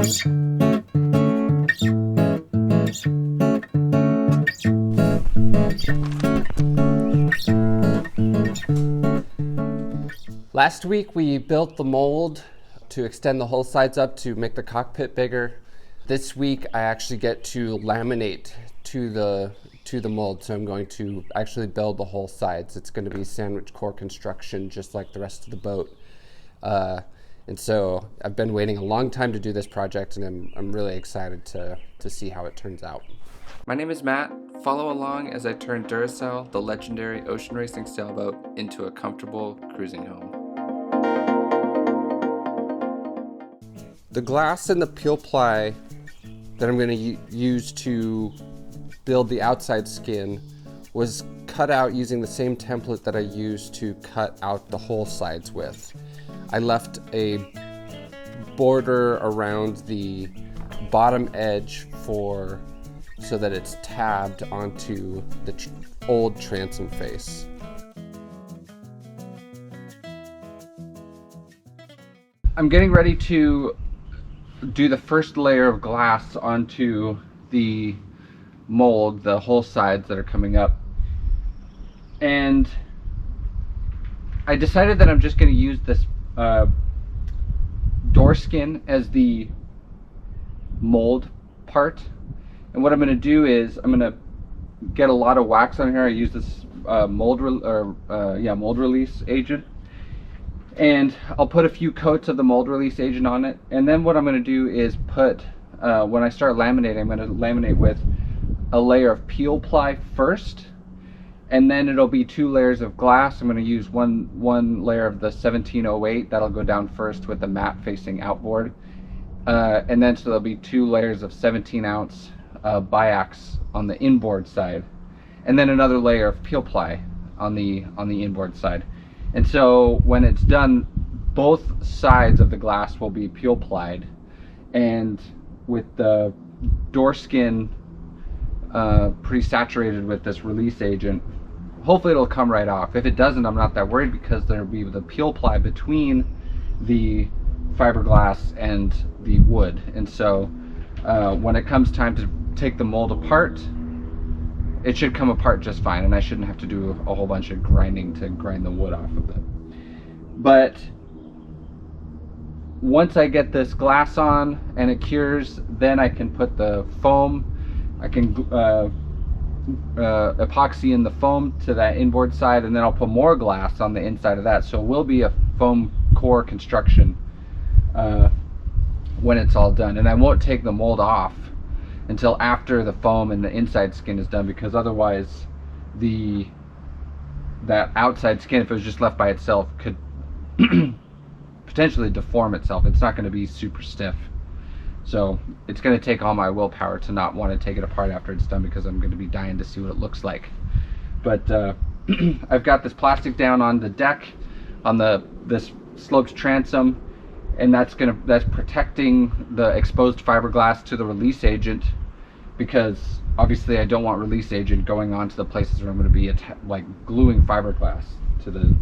Last week we built the mold to extend the hull sides up to make the cockpit bigger. This week I actually get to laminate to the mold, so I'm going to actually build the whole sides. It's going to be sandwich core construction just like the rest of the boat. And so I've been waiting a long time to do this project, and I'm really excited to see how it turns out. My name is Matt. Follow along as I turn Duracell, the legendary ocean racing sailboat, into a comfortable cruising home. The glass and the peel ply that I'm going to use to build the outside skin was cut out using the same template that I used to cut out the whole sides with. I left a border around the bottom edge so that it's tabbed onto the old transom face. I'm getting ready to do the first layer of glass onto the mold, the whole sides that are coming up. And I decided that I'm just going to use this door skin as the mold part. And what I'm going to do is I'm going to get a lot of wax on here. I use this mold release agent. And I'll put a few coats of the mold release agent on it. And then what I'm going to do is put, when I start laminating, I'm going to laminate with a layer of peel ply first. And then it'll be 2 layers of glass. I'm going to use one layer of the 1708. That'll go down first with the matte facing outboard. And then so there'll be 2 layers of 17-ounce biax on the inboard side. And then another layer of peel ply on the inboard side. And so when it's done, both sides of the glass will be peel plied, and with the door skin pretty saturated with this release agent, hopefully it'll come right off. If it doesn't, I'm not that worried, because there'll be the peel ply between the fiberglass and the wood. And so when it comes time to take the mold apart, it should come apart just fine, and I shouldn't have to do a whole bunch of grinding to grind the wood off of it. But once I get this glass on and it cures, then I can put the foam, I can epoxy in the foam to that inboard side, and then I'll put more glass on the inside of that. So it will be a foam core construction when it's all done. And I won't take the mold off until after the foam and the inside skin is done, because otherwise that outside skin, if it was just left by itself, could potentially deform itself. It's not going to be super stiff. So it's going to take all my willpower to not want to take it apart after it's done, because I'm going to be dying to see what it looks like. But I've got this plastic down on the deck on this sloped transom, and that's protecting the exposed fiberglass to the release agent, because obviously I don't want release agent going on to the places where I'm going to be like gluing fiberglass to the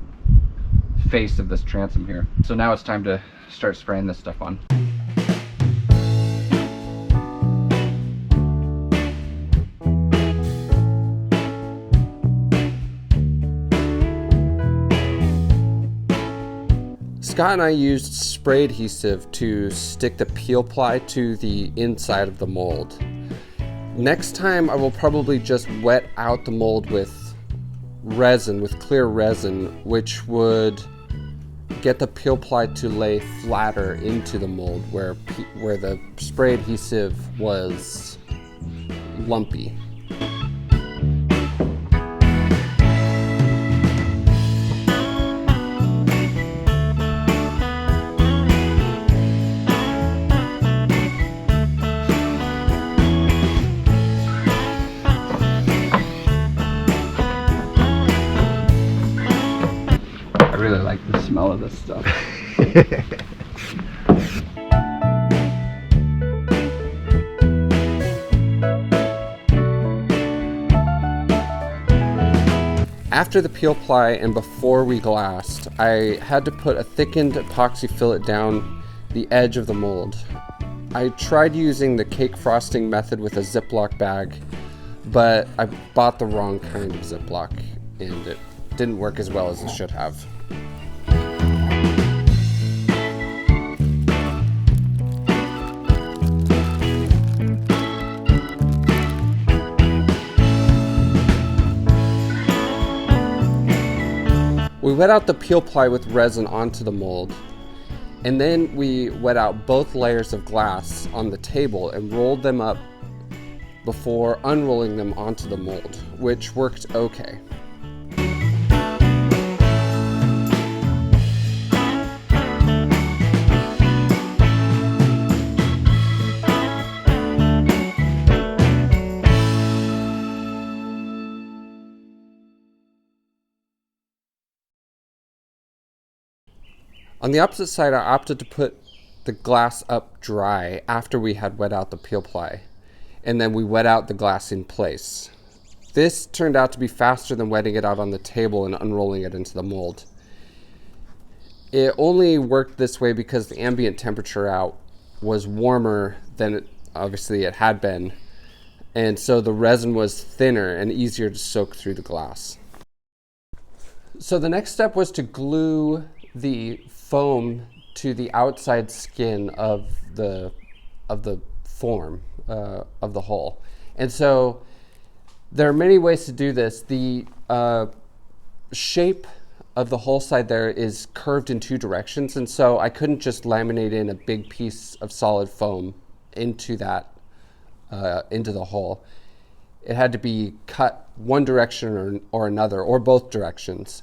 face of this transom here. So now it's time to start spraying this stuff on. Scott and I used spray adhesive to stick the peel ply to the inside of the mold. Next time I will probably just wet out the mold with resin, with clear resin, which would get the peel ply to lay flatter into the mold where the spray adhesive was lumpy. I really like the smell of this stuff. After the peel ply and before we glassed, I had to put a thickened epoxy fillet down the edge of the mold. I tried using the cake frosting method with a Ziploc bag, but I bought the wrong kind of Ziploc and it didn't work as well as it should have. We wet out the peel ply with resin onto the mold, and then we wet out both layers of glass on the table and rolled them up before unrolling them onto the mold, which worked okay. On the opposite side, I opted to put the glass up dry after we had wet out the peel ply, and then we wet out the glass in place. This turned out to be faster than wetting it out on the table and unrolling it into the mold. It only worked this way because the ambient temperature out was warmer than obviously it had been, and so the resin was thinner and easier to soak through the glass. So the next step was to glue the foam to the outside skin of the form of the hull. And so there are many ways to do this. The shape of the hull side there is curved in two directions, and so I couldn't just laminate in a big piece of solid foam into that into the hull. It had to be cut one direction or another, or both directions.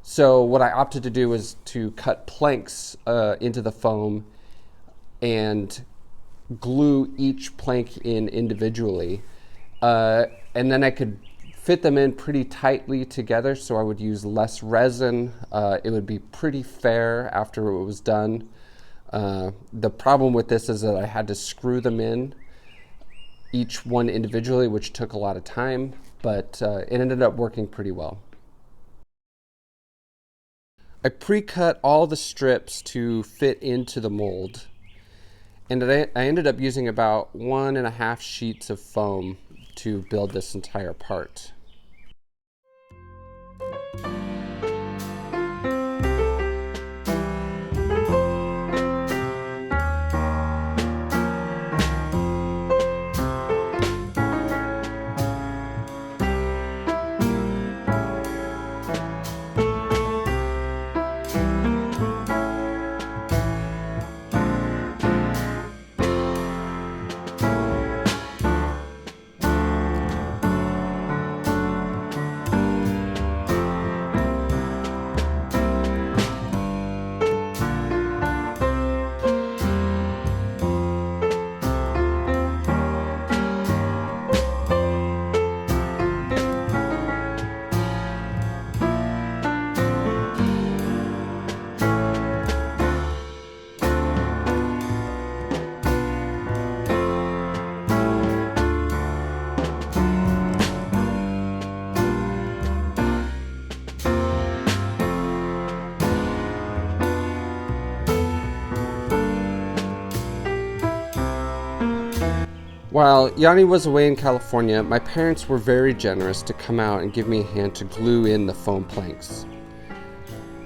So what I opted to do was to cut planks into the foam and glue each plank in individually. And then I could fit them in pretty tightly together, so I would use less resin. It would be pretty fair after it was done. The problem with this is that I had to screw them in, each one individually, which took a lot of time, but it ended up working pretty well. I pre-cut all the strips to fit into the mold, and I ended up using about 1.5 sheets of foam to build this entire part. While Yanni was away in California, my parents were very generous to come out and give me a hand to glue in the foam planks.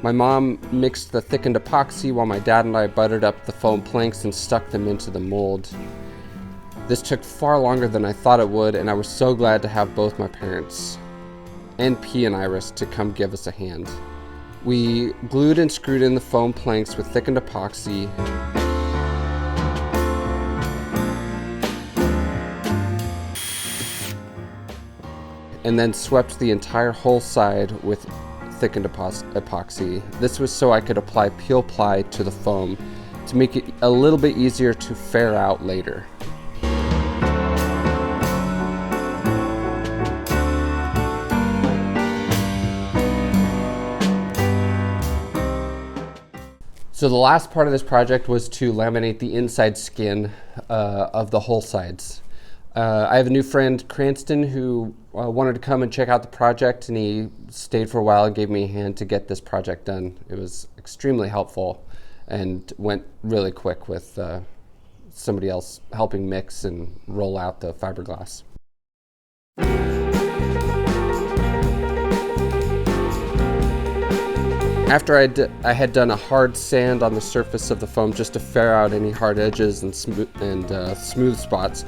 My mom mixed the thickened epoxy while my dad and I buttered up the foam planks and stuck them into the mold. This took far longer than I thought it would, and I was so glad to have both my parents and P and Iris to come give us a hand. We glued and screwed in the foam planks with thickened epoxy. And then swept the entire hull side with thickened epoxy. This was so I could apply peel ply to the foam to make it a little bit easier to fare out later. So the last part of this project was to laminate the inside skin of the hull sides. I have a new friend, Cranston, who wanted to come and check out the project, and he stayed for a while and gave me a hand to get this project done. It was extremely helpful and went really quick with somebody else helping mix and roll out the fiberglass. After I had done a hard sand on the surface of the foam just to ferret out any hard edges and smooth spots,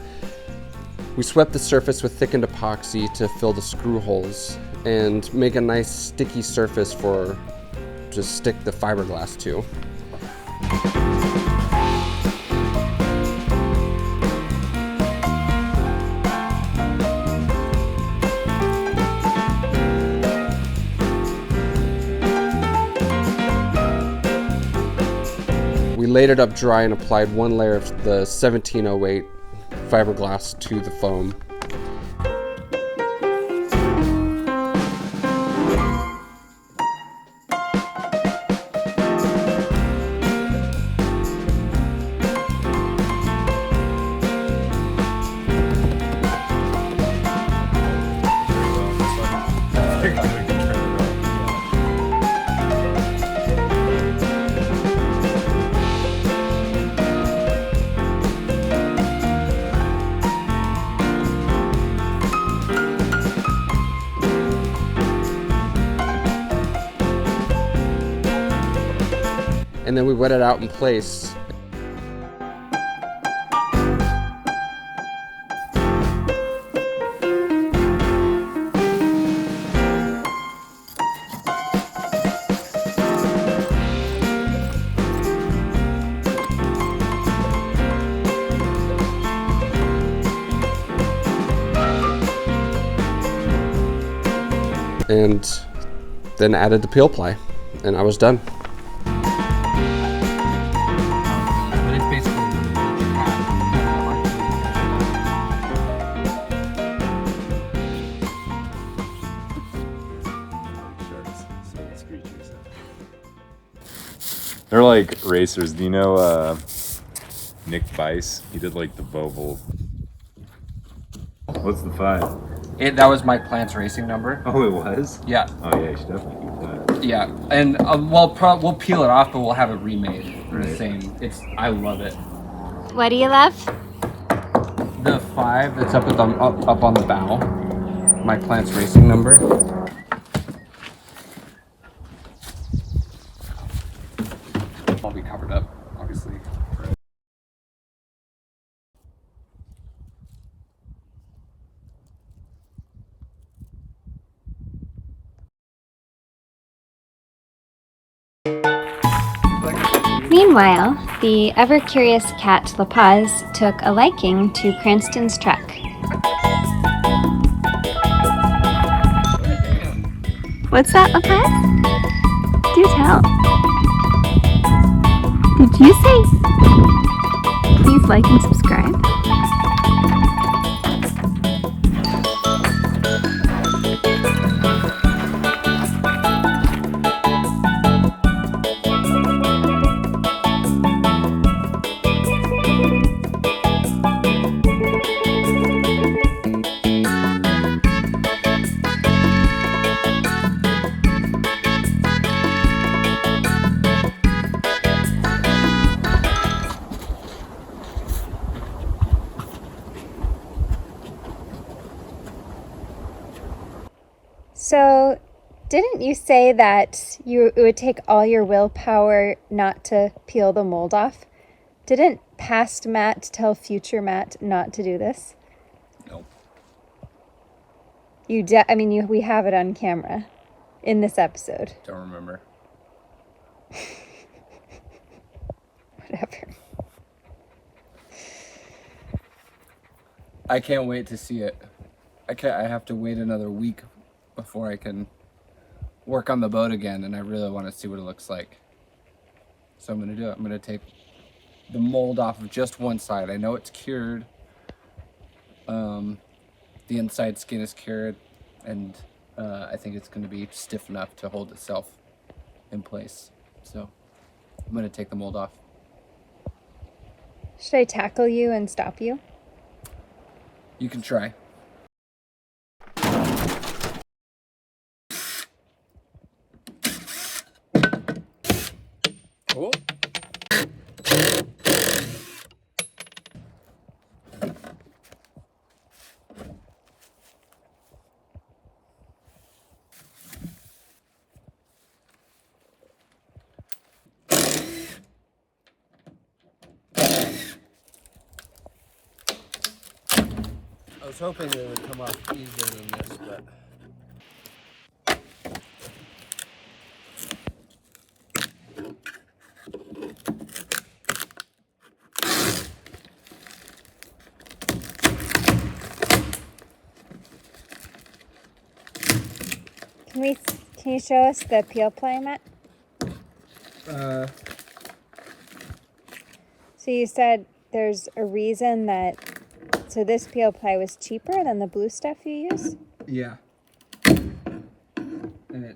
we swept the surface with thickened epoxy to fill the screw holes and make a nice sticky surface to stick the fiberglass to. We laid it up dry and applied one layer of the 1708 fiberglass to the foam. And then we wet it out in place. And then added the peel ply, and I was done. They're like racers. Do you know Nick Bice? He did like the Volvo. What's the 5? That was Mike Plant's racing number. Oh, it was? Yeah. Oh yeah, you should definitely keep that. Yeah, and we'll peel it off, but we'll have it remade. Right. The same. I love it. What do you love? The 5 that's up on the bow. Mike Plant's racing number. I'll be covered up, obviously. Meanwhile, the ever-curious cat La Paz took a liking to Cranston's truck. What's that, La Paz? Do tell. Did you say, please like and subscribe? So, didn't you say that it would take all your willpower not to peel the mold off? Didn't past Matt tell future Matt not to do this? Nope. We have it on camera in this episode. Don't remember. Whatever. I can't wait to see it. I have to wait another week before I can work on the boat again, and I really want to see what it looks like. So I'm going to do it. I'm going to take the mold off of just one side. I know it's cured. The inside skin is cured, and I think it's going to be stiff enough to hold itself in place. So I'm going to take the mold off. Should I tackle you and stop you? You can try. Cool. was hoping they would come off easier than this, but. Can you show us the peel ply, Matt? So you said there's a reason that, so this peel ply was cheaper than the blue stuff you use? Yeah. And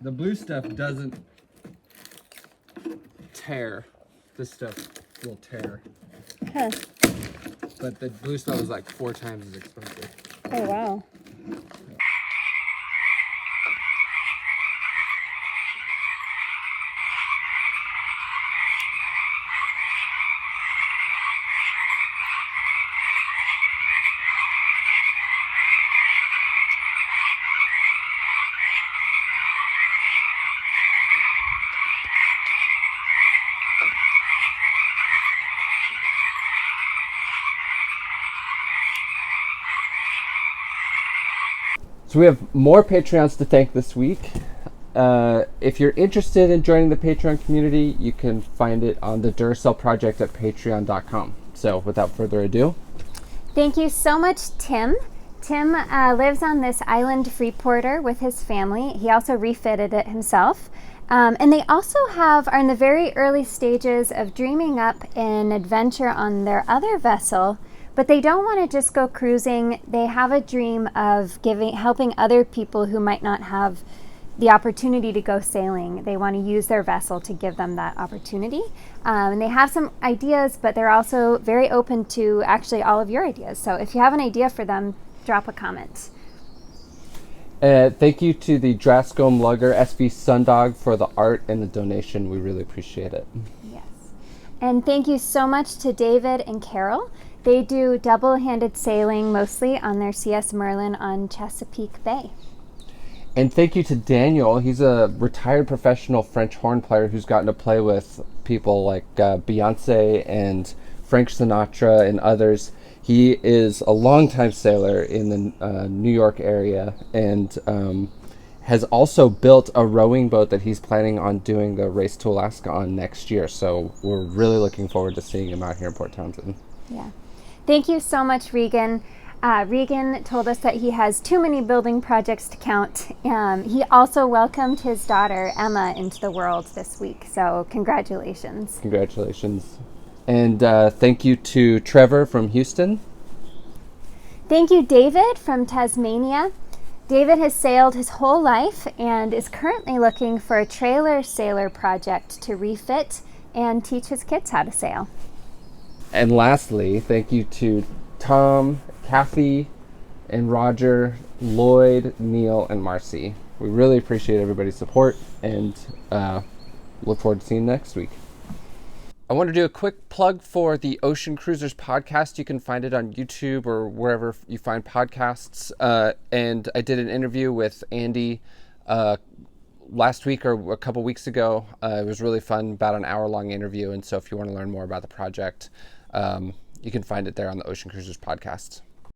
the blue stuff doesn't tear. This stuff will tear. Huh. But the blue stuff is like 4 times as expensive. Oh, wow. So we have more Patreons to thank this week. If you're interested in joining the Patreon community, you can find it on the Duracell project at patreon.com. So without further ado. Thank you so much, Tim. Tim lives on this island Freeporter with his family. He also refitted it himself. And they also are in the very early stages of dreaming up an adventure on their other vessel, but they don't want to just go cruising. They have a dream of helping other people who might not have the opportunity to go sailing. They want to use their vessel to give them that opportunity. And they have some ideas, but they're also very open to actually all of your ideas. So if you have an idea for them, drop a comment. Thank you to the Drascombe Lugger SV Sundog for the art and the donation. We really appreciate it. Yes. And thank you so much to David and Carol. They do double-handed sailing mostly on their CS Merlin on Chesapeake Bay. And thank you to Daniel. He's a retired professional French horn player who's gotten to play with people like Beyonce and Frank Sinatra and others. He is a longtime sailor in the New York area and has also built a rowing boat that he's planning on doing the Race to Alaska on next year. So we're really looking forward to seeing him out here in Port Townsend. Yeah. Thank you so much, Regan. Regan told us that he has too many building projects to count. He also welcomed his daughter, Emma, into the world this week. So congratulations. Congratulations. And thank you to Trevor from Houston. Thank you, David from Tasmania. David has sailed his whole life and is currently looking for a trailer sailor project to refit and teach his kids how to sail. And lastly, thank you to Tom, Kathy, and Roger, Lloyd, Neil, and Marcy. We really appreciate everybody's support and look forward to seeing you next week. I want to do a quick plug for the Ocean Cruisers podcast. You can find it on YouTube or wherever you find podcasts. And I did an interview with Andy last week or a couple weeks ago. It was really fun, about an hour-long interview. And so if you want to learn more about the project, you can find it there on the Ocean Cruisers podcast.